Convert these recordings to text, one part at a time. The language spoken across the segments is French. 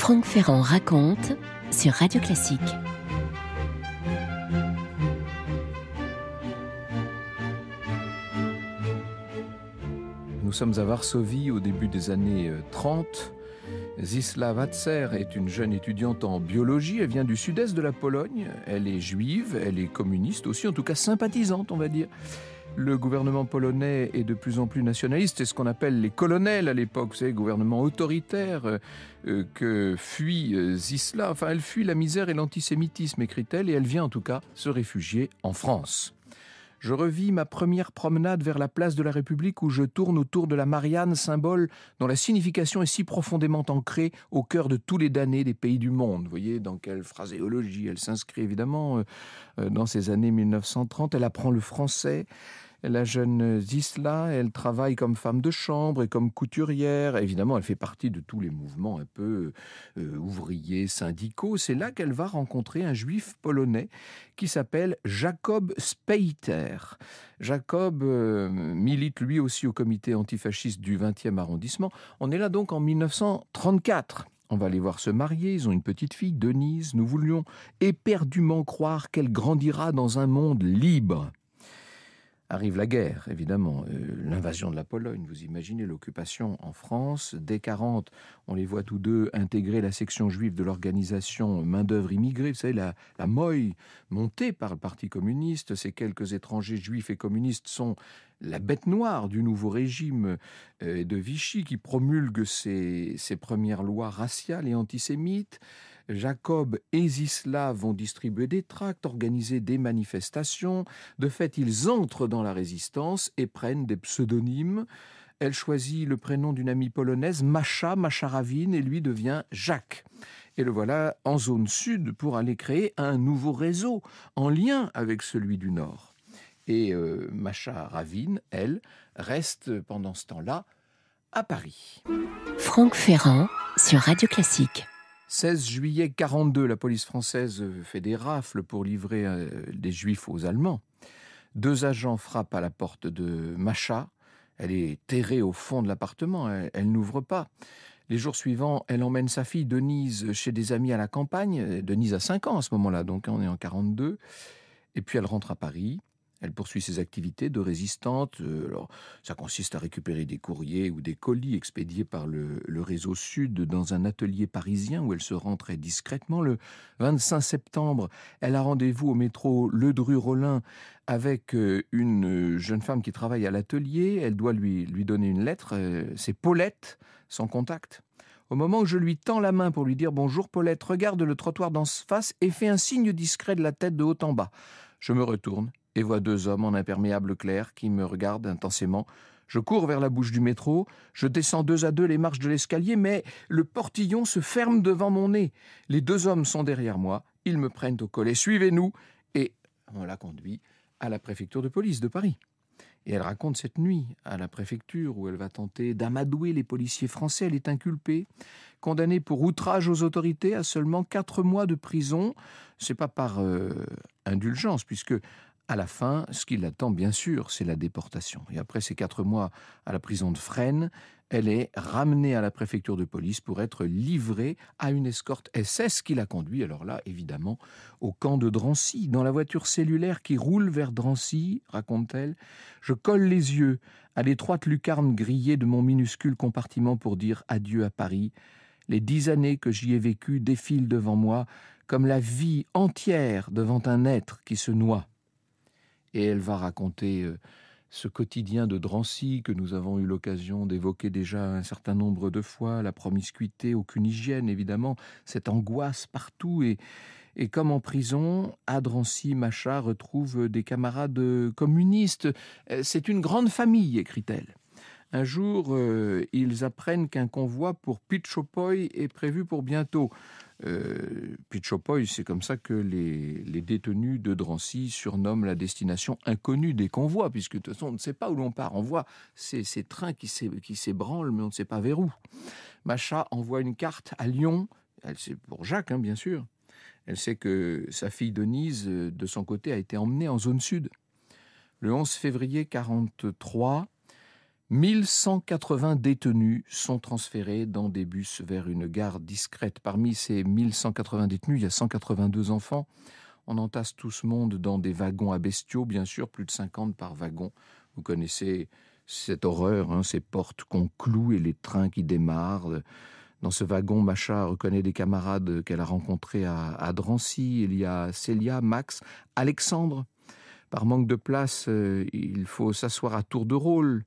Franck Ferrand raconte sur Radio Classique. Nous sommes à Varsovie au début des années 30. Zisla Watzer est une jeune étudiante en biologie. Elle vient du sud-est de la Pologne. Elle est juive, elle est communiste aussi, en tout cas sympathisante, on va dire. Le gouvernement polonais est de plus en plus nationaliste. C'est ce qu'on appelle les colonels à l'époque, vous savez, gouvernement autoritaire que fuit Zisla. Enfin, elle fuit la misère et l'antisémitisme, écrit-elle, et elle vient en tout cas se réfugier en France. Je revis ma première promenade vers la place de la République où je tourne autour de la Marianne, symbole dont la signification est si profondément ancrée au cœur de tous les damnés des pays du monde. Vous voyez dans quelle phraséologie elle s'inscrit évidemment dans ces années 1930. Elle apprend le français. La jeune Zisla, elle travaille comme femme de chambre et comme couturière. Évidemment, elle fait partie de tous les mouvements un peu ouvriers, syndicaux. C'est là qu'elle va rencontrer un juif polonais qui s'appelle Jacob Speiter. Jacob milite lui aussi au comité antifasciste du 20e arrondissement. On est là donc en 1934. On va les voir se marier, ils ont une petite fille, Denise. Nous voulions éperdument croire qu'elle grandira dans un monde libre. Arrive la guerre, évidemment, l'invasion de la Pologne, vous imaginez l'occupation en France. Dès 40, on les voit tous deux intégrer la section juive de l'organisation main-d'œuvre immigrée, vous savez, la MOI, montée par le Parti communiste. Ces quelques étrangers juifs et communistes sont la bête noire du nouveau régime de Vichy qui promulgue ses premières lois raciales et antisémites. Jacob et Zisla vont distribuer des tracts, organiser des manifestations. De fait, ils entrent dans la résistance et prennent des pseudonymes. Elle choisit le prénom d'une amie polonaise, Masza Ravin, et lui devient Jacques. Et le voilà en zone sud pour aller créer un nouveau réseau en lien avec celui du Nord. Et Masza Ravin, elle, reste pendant ce temps-là à Paris. Franck Ferrand sur Radio Classique. 16 juillet 42, la police française fait des rafles pour livrer des Juifs aux Allemands. 2 agents frappent à la porte de Masza. Elle est terrée au fond de l'appartement, elle n'ouvre pas. Les jours suivants, elle emmène sa fille Denise chez des amis à la campagne. Denise a 5 ans à ce moment-là, donc on est en 42. Et puis elle rentre à Paris. Elle poursuit ses activités de résistante. Alors, ça consiste à récupérer des courriers ou des colis expédiés par le réseau Sud dans un atelier parisien où elle se rend très discrètement. Le 25 septembre, elle a rendez-vous au métro Ledru-Rollin avec une jeune femme qui travaille à l'atelier. Elle doit lui donner une lettre. C'est Paulette, sans contact. Au moment où je lui tends la main pour lui dire « Bonjour Paulette, regarde le trottoir d'en face et fais un signe discret de la tête de haut en bas. » Je me retourne et vois 2 hommes en imperméable clair qui me regardent intensément. Je cours vers la bouche du métro, je descends 2 à 2 les marches de l'escalier, mais le portillon se ferme devant mon nez. Les 2 hommes sont derrière moi, ils me prennent au collet. « Suivez-nous » et on la conduit à la préfecture de police de Paris. Et elle raconte cette nuit à la préfecture où elle va tenter d'amadouer les policiers français. Elle est inculpée, condamnée pour outrage aux autorités à seulement 4 mois de prison. C'est pas par indulgence, puisque à la fin, ce qui l'attend, bien sûr, c'est la déportation. Et après ces 4 mois à la prison de Fresnes, elle est ramenée à la préfecture de police pour être livrée à une escorte SS qui la conduit, alors là, évidemment, au camp de Drancy. Dans la voiture cellulaire qui roule vers Drancy, raconte-t-elle, je colle les yeux à l'étroite lucarne grillée de mon minuscule compartiment pour dire adieu à Paris. Les 10 années que j'y ai vécues défilent devant moi comme la vie entière devant un être qui se noie. Et elle va raconter ce quotidien de Drancy que nous avons eu l'occasion d'évoquer déjà un certain nombre de fois, la promiscuité, aucune hygiène évidemment, cette angoisse partout. Et comme en prison, à Drancy, Masza retrouve des camarades communistes. C'est une grande famille, écrit-elle. Un jour, ils apprennent qu'un convoi pour Pichopoi est prévu pour bientôt. Pichopoi, c'est comme ça que les détenus de Drancy surnomment la destination inconnue des convois, puisque de toute façon, on ne sait pas où l'on part. On voit ces trains qui s'ébranlent, mais on ne sait pas vers où. Masza envoie une carte à Lyon. C'est pour Jacques, bien sûr. Elle sait que sa fille Denise, de son côté, a été emmenée en zone sud. Le 11 février 1943, 1180 détenus sont transférés dans des bus vers une gare discrète. Parmi ces 1180 détenus, il y a 182 enfants. On entasse tout ce monde dans des wagons à bestiaux, bien sûr, plus de 50 par wagon. Vous connaissez cette horreur, ces portes qu'on cloue et les trains qui démarrent. Dans ce wagon, Macha reconnaît des camarades qu'elle a rencontrés à Drancy. Il y a Célia, Max, Alexandre. Par manque de place, il faut s'asseoir à tour de rôle.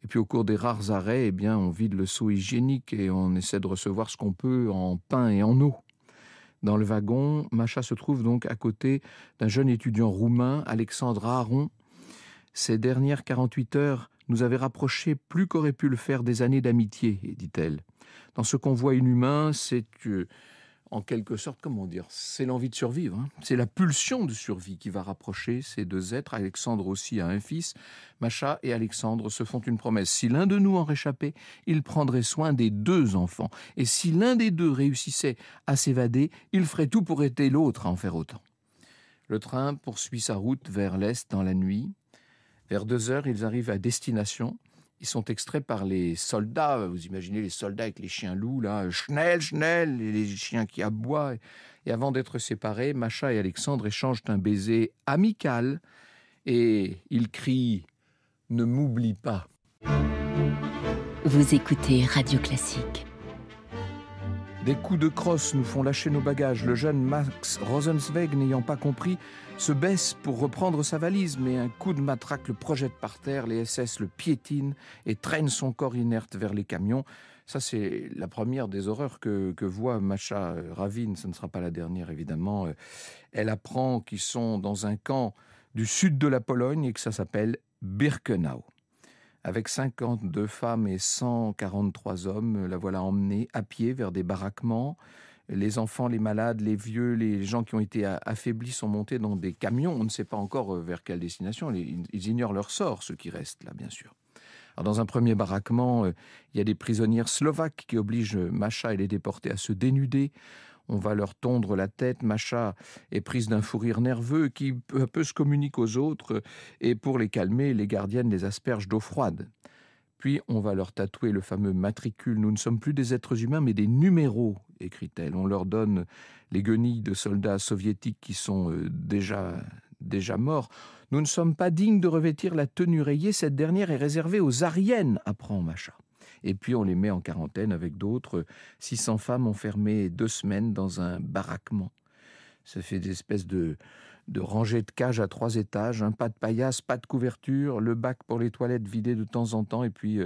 Et puis au cours des rares arrêts, on vide le seau hygiénique et on essaie de recevoir ce qu'on peut en pain et en eau. Dans le wagon, Macha se trouve donc à côté d'un jeune étudiant roumain, Alexandre Aharon. Ces dernières 48 heures nous avaient rapprochés plus qu'aurait pu le faire des années d'amitié, dit-elle. Dans ce convoi inhumain, c'est en quelque sorte, c'est l'envie de survivre. C'est la pulsion de survie qui va rapprocher ces deux êtres. Alexandre aussi a un fils. Macha et Alexandre se font une promesse. Si l'un de nous en réchappait, il prendrait soin des deux enfants. Et si l'un des deux réussissait à s'évader, il ferait tout pour aider l'autre à en faire autant. Le train poursuit sa route vers l'est dans la nuit. Vers 2h, ils arrivent à destination. Ils sont extraits par les soldats. Vous imaginez les soldats avec les chiens loups, là, Schnell, Schnell, et les chiens qui aboient. Et avant d'être séparés, Macha et Alexandre échangent un baiser amical et ils crient « Ne m'oublie pas ». Vous écoutez Radio Classique. Des coups de crosse nous font lâcher nos bagages. Le jeune Max Rosenzweig, n'ayant pas compris, se baisse pour reprendre sa valise, mais un coup de matraque le projette par terre. Les SS le piétinent et traînent son corps inerte vers les camions. Ça, c'est la première des horreurs que voit Macha Ravin. Ce ne sera pas la dernière, évidemment. Elle apprend qu'ils sont dans un camp du sud de la Pologne et que ça s'appelle Birkenau. Avec 52 femmes et 143 hommes, la voilà emmenée à pied vers des baraquements. Les enfants, les malades, les vieux, les gens qui ont été affaiblis sont montés dans des camions. On ne sait pas encore vers quelle destination. Ils ignorent leur sort, ceux qui restent là, bien sûr. Alors, dans un premier baraquement, il y a des prisonnières slovaques qui obligent Macha et les déportés à se dénuder. On va leur tondre la tête. Macha est prise d'un fou rire nerveux qui peu à peu se communique aux autres. Et pour les calmer, les gardiennes les aspergent d'eau froide. Puis on va leur tatouer le fameux matricule. Nous ne sommes plus des êtres humains, mais des numéros, écrit-elle. On leur donne les guenilles de soldats soviétiques qui sont déjà morts. Nous ne sommes pas dignes de revêtir la tenue rayée. Cette dernière est réservée aux Aryennes, apprend Macha. Et puis on les met en quarantaine avec d'autres. 600 femmes enfermées 2 semaines dans un baraquement. Ça fait des espèces de rangées de cages à 3 étages, pas de paillasse, pas de couverture, le bac pour les toilettes vidé de temps en temps, et puis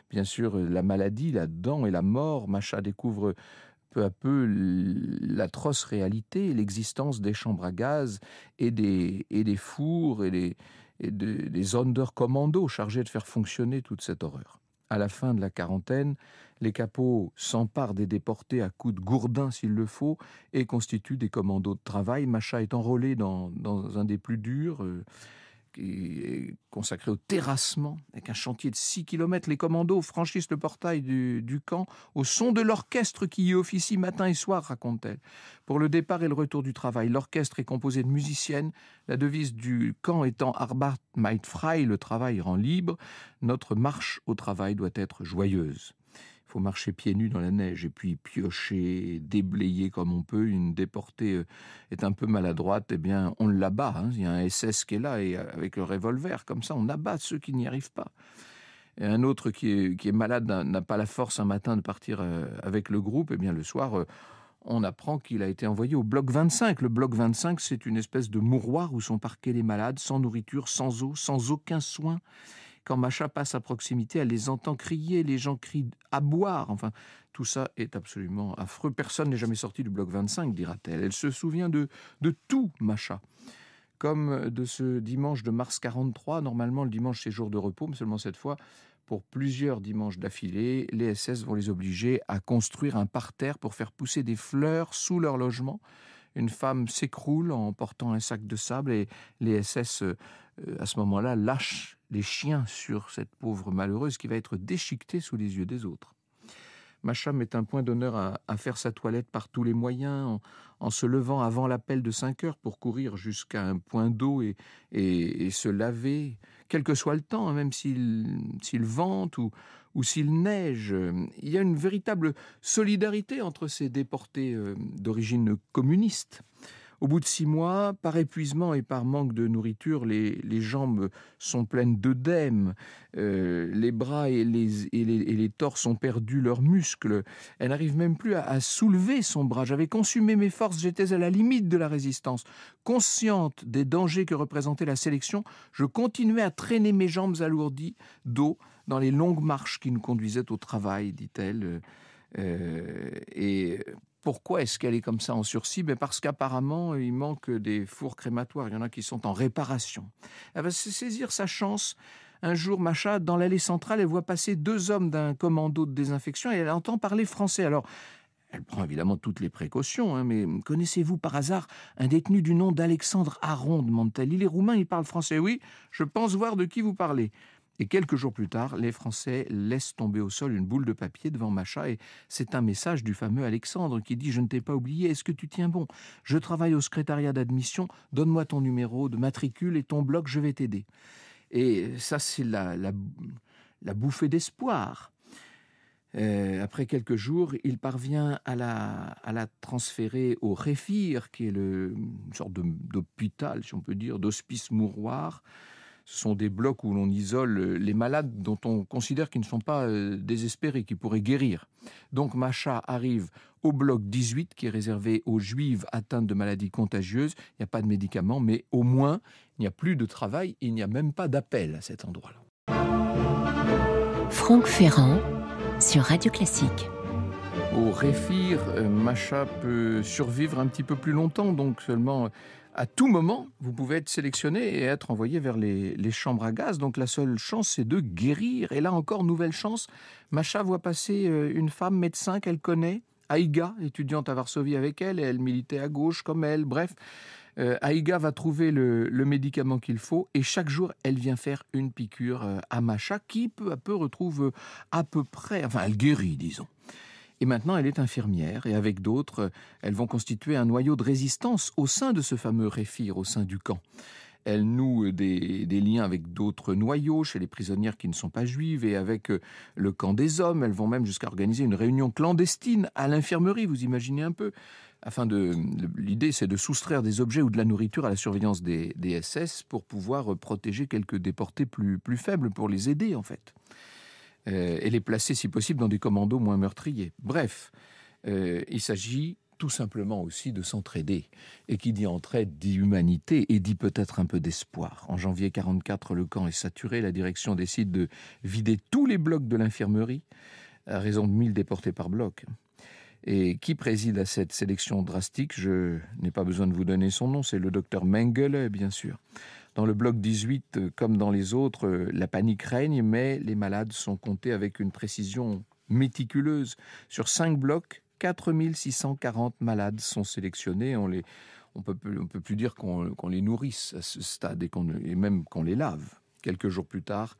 bien sûr la maladie là-dedans et la mort. Macha découvre peu à peu l'atroce réalité, l'existence des chambres à gaz et des fours et des Sonderkommando chargés de faire fonctionner toute cette horreur. À la fin de la quarantaine, les capots s'emparent des déportés à coups de gourdin s'il le faut et constituent des commandos de travail. Macha est enrôlée dans un des plus durs, qui est consacré au terrassement, avec un chantier de 6 km. Les commandos franchissent le portail du camp au son de l'orchestre qui y officie matin et soir, raconte-t-elle. Pour le départ et le retour du travail, l'orchestre est composé de musiciennes. La devise du camp étant « Arbeit macht frei », le travail rend libre. Notre marche au travail doit être joyeuse. Il faut marcher pieds nus dans la neige et puis piocher, déblayer comme on peut. Une déportée est un peu maladroite, on l'abat. Il y a un SS qui est là et avec le revolver, comme ça, on abat ceux qui n'y arrivent pas. Et un autre qui est malade n'a pas la force un matin de partir avec le groupe. Le soir, on apprend qu'il a été envoyé au bloc 25. Le bloc 25, c'est une espèce de mouroir où sont parqués les malades, sans nourriture, sans eau, sans aucun soin. Quand Macha passe à proximité, elle les entend crier, les gens crient à boire. Enfin, tout ça est absolument affreux. Personne n'est jamais sorti du bloc 25, dira-t-elle. Elle se souvient de tout, Macha. Comme de ce dimanche de mars 43, normalement le dimanche c'est jour de repos, mais seulement cette fois, pour plusieurs dimanches d'affilée, les SS vont les obliger à construire un parterre pour faire pousser des fleurs sous leur logement. Une femme s'écroule en portant un sac de sable et les SS, à ce moment-là, lâchent les chiens sur cette pauvre malheureuse qui va être déchiquetée sous les yeux des autres. Macha met un point d'honneur à faire sa toilette par tous les moyens, en se levant avant l'appel de 5 heures pour courir jusqu'à un point d'eau et se laver, quel que soit le temps, hein, même s'il vente ou s'il neige. Il y a une véritable solidarité entre ces déportés d'origine communiste. Au bout de 6 mois, par épuisement et par manque de nourriture, les jambes sont pleines d'œdème, les bras et les torses ont perdu leurs muscles. Elle n'arrive même plus à soulever son bras. J'avais consumé mes forces, j'étais à la limite de la résistance. Consciente des dangers que représentait la sélection, je continuais à traîner mes jambes alourdies d'eau dans les longues marches qui nous conduisaient au travail, dit-elle. Et pourquoi est-ce qu'elle est comme ça en sursis? Parce qu'apparemment, il manque des fours crématoires. Il y en a qui sont en réparation. Elle va saisir sa chance. Un jour, Macha, dans l'allée centrale, elle voit passer 2 hommes d'un commando de désinfection et elle entend parler français. Alors, elle prend évidemment toutes les précautions, hein, mais connaissez-vous par hasard un détenu du nom d'Alexandre Aron, demande-t-elle. Il est roumain, il parle français. Oui, je pense voir de qui vous parlez. Et quelques jours plus tard, les Français laissent tomber au sol une boule de papier devant Macha et c'est un message du fameux Alexandre qui dit « Je ne t'ai pas oublié, est-ce que tu tiens bon? Je travaille au secrétariat d'admission, donne-moi ton numéro de matricule et ton bloc, je vais t'aider. » Et ça, c'est la bouffée d'espoir. Après quelques jours, il parvient à la transférer au Réfir, qui est une sorte d'hôpital, si on peut dire, d'hospice mouroir. Ce sont des blocs où l'on isole les malades dont on considère qu'ils ne sont pas désespérés, qui pourraient guérir. Donc Macha arrive au bloc 18, qui est réservé aux juives atteintes de maladies contagieuses. Il n'y a pas de médicaments, mais au moins, il n'y a plus de travail, il n'y a même pas d'appel à cet endroit-là. Franck Ferrand sur Radio Classique. Au Réfir, Macha peut survivre un petit peu plus longtemps, donc seulement à tout moment, vous pouvez être sélectionné et être envoyé vers les chambres à gaz. Donc la seule chance, c'est de guérir. Et là encore, nouvelle chance, Macha voit passer une femme médecin qu'elle connaît, Aïga, étudiante à Varsovie avec elle, et elle militait à gauche comme elle, bref. Aïga va trouver le médicament qu'il faut et chaque jour, elle vient faire une piqûre à Macha qui, peu à peu, retrouve à peu près... Enfin, elle guérit, disons. Et maintenant, elle est infirmière et avec d'autres, elles vont constituer un noyau de résistance au sein de ce fameux Réfir, au sein du camp. Elle noue des liens avec d'autres noyaux chez les prisonnières qui ne sont pas juives et avec le camp des hommes. Elles vont même jusqu'à organiser une réunion clandestine à l'infirmerie, vous imaginez un peu. L'idée, c'est de soustraire des objets ou de la nourriture à la surveillance des SS pour pouvoir protéger quelques déportés plus faibles, pour les aider en fait. Et les placer, si possible, dans des commandos moins meurtriers. Bref, il s'agit tout simplement aussi de s'entraider. Et qui dit entraide dit humanité et dit peut-être un peu d'espoir. En janvier 1944, le camp est saturé. La direction décide de vider tous les blocs de l'infirmerie, à raison de 1000 déportés par bloc. Et qui préside à cette sélection drastique? Je n'ai pas besoin de vous donner son nom, c'est le docteur Mengele, bien sûr. Dans le bloc 18, comme dans les autres, la panique règne, mais les malades sont comptés avec une précision méticuleuse. Sur 5 blocs, 4640 malades sont sélectionnés. On peut plus dire qu'on les nourrisse à ce stade et même qu'on les lave. Quelques jours plus tard,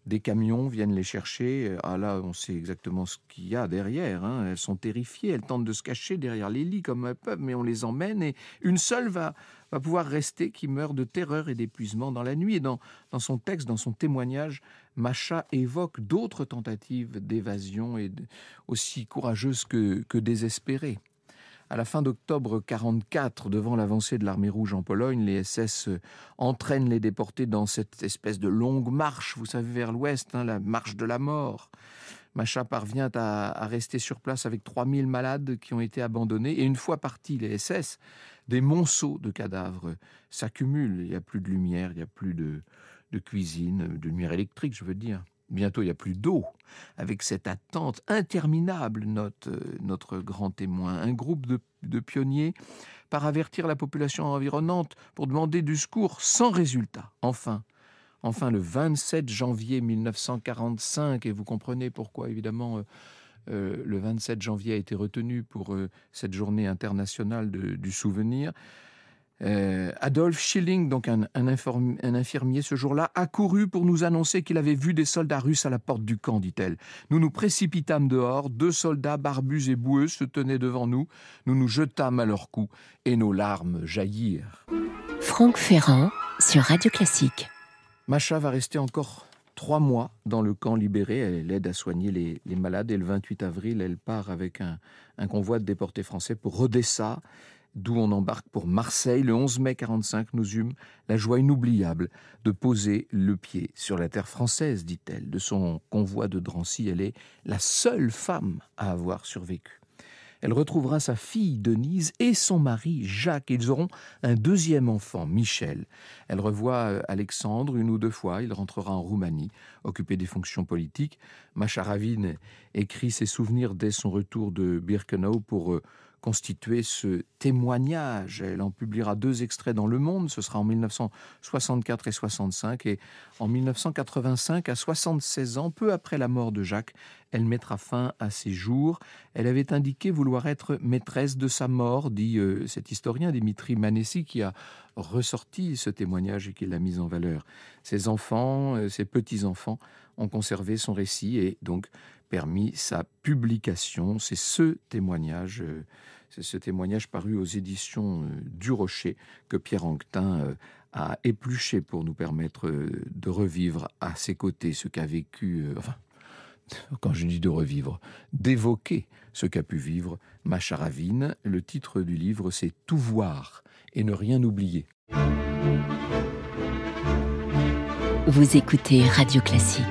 des camions viennent les chercher. Ah là, on sait exactement ce qu'il y a derrière. Hein. Elles sont terrifiées, elles tentent de se cacher derrière les lits comme elles peuvent, mais on les emmène et une seule va pouvoir rester, qui meurt de terreur et d'épuisement dans la nuit. Et dans son texte, dans son témoignage, Macha évoque d'autres tentatives d'évasion aussi courageuses que désespérées. À la fin d'octobre 1944, devant l'avancée de l'armée rouge en Pologne, les SS entraînent les déportés dans cette espèce de longue marche, vous savez, vers l'ouest, hein, la marche de la mort. Macha parvient à rester sur place avec 3000 malades qui ont été abandonnés. Et une fois partis les SS, des monceaux de cadavres s'accumulent. Il n'y a plus de lumière, il n'y a plus de cuisine, de lumière électrique, je veux dire. Bientôt, il n'y a plus d'eau. Avec cette attente interminable, note notre grand témoin. Un groupe de pionniers part avertir la population environnante pour demander du secours sans résultat. Enfin, le 27 janvier 1945, et vous comprenez pourquoi, évidemment, le 27 janvier a été retenu pour cette journée internationale du souvenir, Adolf Schilling, donc un infirmier ce jour-là, a couru pour nous annoncer qu'il avait vu des soldats russes à la porte du camp, dit-elle. Nous nous précipitâmes dehors, 2 soldats barbus et boueux se tenaient devant nous, nous nous jetâmes à leur cou et nos larmes jaillirent. Franck Ferrand sur Radio Classique. Masha va rester encore 3 mois dans le camp libéré. Elle aide à soigner les malades et le 28 avril, elle part avec un convoi de déportés français pour Odessa, d'où on embarque pour Marseille. Le 11 mai 1945, nous eûmes la joie inoubliable de poser le pied sur la terre française, dit-elle. De son convoi de Drancy, elle est la seule femme à avoir survécu. Elle retrouvera sa fille Denise et son mari Jacques. Ils auront un 2e enfant, Michel. Elle revoit Alexandre 1 ou 2 fois. Il rentrera en Roumanie, occupé des fonctions politiques. Masha Ravin écrit ses souvenirs dès son retour de Birkenau pour constituer ce témoignage. Elle en publiera 2 extraits dans Le Monde, ce sera en 1964 et 65, et en 1985, à 76 ans, peu après la mort de Jacques, elle mettra fin à ses jours. Elle avait indiqué vouloir être maîtresse de sa mort, dit cet historien Dimitri Manessi, qui a ressorti ce témoignage et qui l'a mis en valeur. Ses enfants, ses petits-enfants ont conservé son récit et donc permis sa publication. C'est ce témoignage paru aux éditions du Rocher que Pierre Anquetin a épluché pour nous permettre de revivre à ses côtés ce qu'a vécu, quand je dis de revivre, d'évoquer ce qu'a pu vivre Masha Ravin. Le titre du livre, c'est « Tout voir et ne rien oublier ». Vous écoutez Radio Classique.